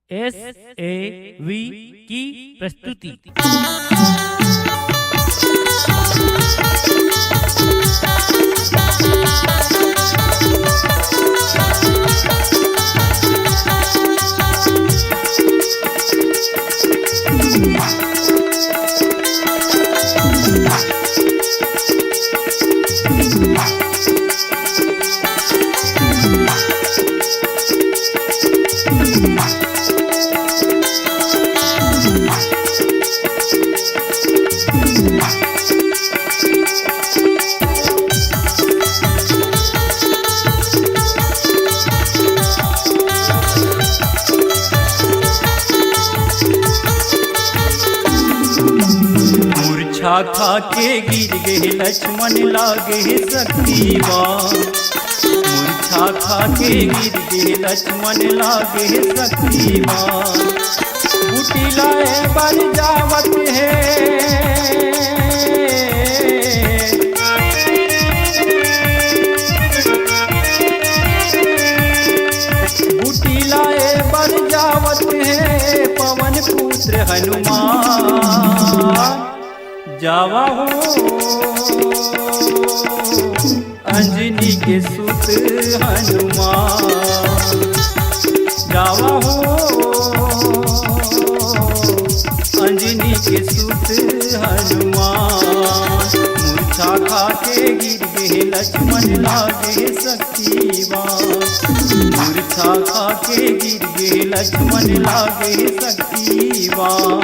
SAV की प्रस्तुति। मूर्छा खा के गिर गए लक्ष्मण लागे शक्तिवान। मूर्छा खा के गिर गए लक्ष्मण लागे शक्तिवान। बूटी लाए बर जावत है, बूटी लाए बर जावत है पवन पुत्र हनुमान। जावा हो अंजनी के सुत हनुमान। जावा हो अंजनी के सुत हनुमान। मूर्छा खा के गिर गए लक्ष्मण लागे शक्तिवान। मूर्छा खा के गिर गए लक्ष्मण लागे शक्तिवान।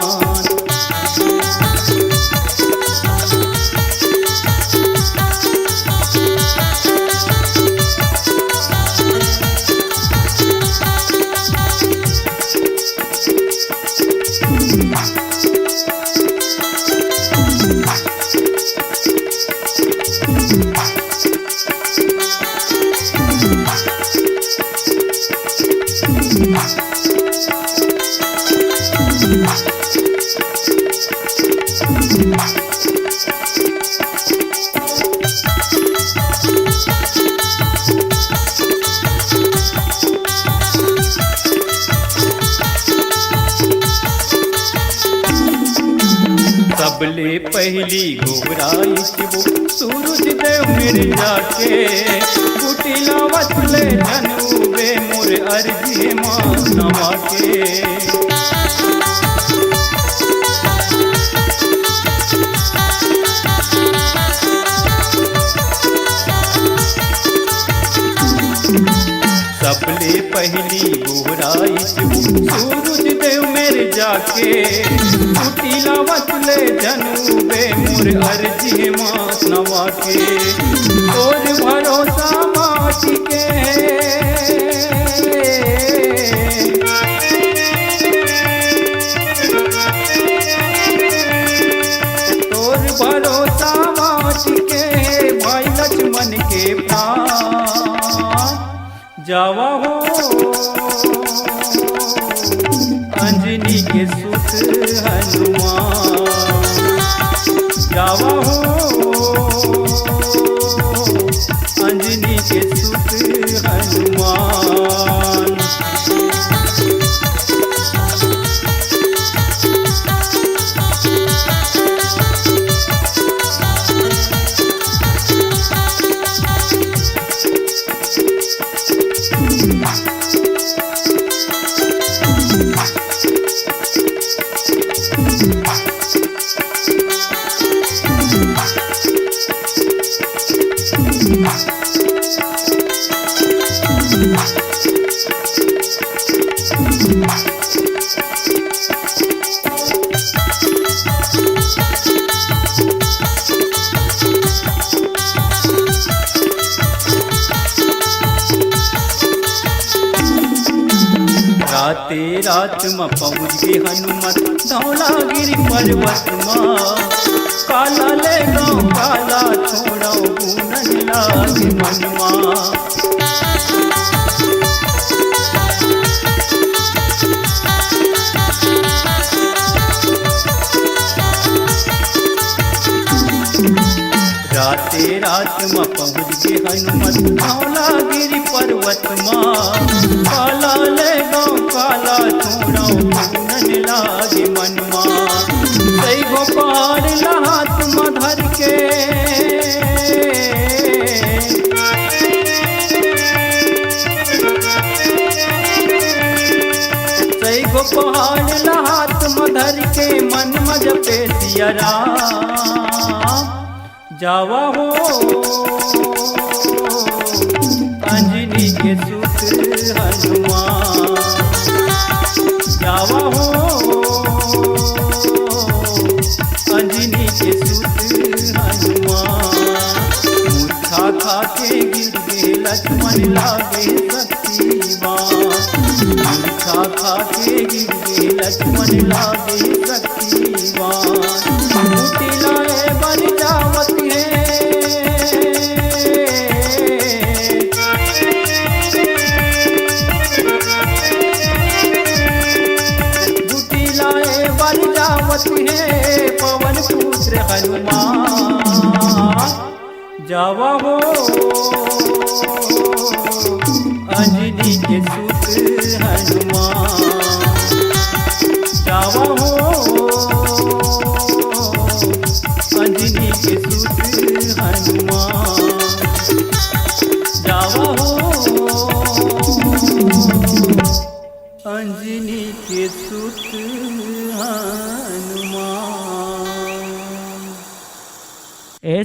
सबले पहली घोराई वो सूरज देव मेरे जाके। बूटी लावत ले धनुबे मोर अर्जी माँ नवा के। सबले पहली घोराई सूरज देव मेरे जाके। बूटी लावत ले धनुबे मोर अर्जी माँ नवा के। तोर भरोसा माटी के, तोर भरोसा माटी के भाई लक्ष्मण के प्राण। जावा हो अंजनी के सुत हनुमान। जावा हो अंजनी के सुत हनुमान। राते रात में पहुँच गए हनुमत धौलागिरी पर्वत माँ। काला ले गाँव काला छोड़ो गुनन लागे मनमा। राते रात में पहुँच के हनुमत धौलागिरी पर्वत माँ काला ले गाँव काला छोड़ा पूनन लागे मनमा सही गो पहाड़ लहात में धर के सही गो पहाड़ लहात में धर के मन में जपे सिया राम जावा हो अंजनी के सुत हनुमान जावा हो अंजनी के सुत हनुमान मूर्छा खा के गिर गे लक्ष्मण लागे शक्तिमान मूर्छा खा के गिर गे लक्ष्मण लागे शक्तिमान मुटिलाए बन जावत है पवन पुत्र हनुमान जावा हो अंजनी के सुत हनुमान जावा हो अंजनी के सुत हनुमान जावा हो अंजनी के सुत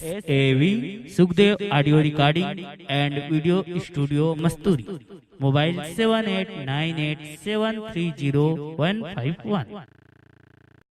SAV Sukhdev audio recording and video studio Masturi mobile 7898730151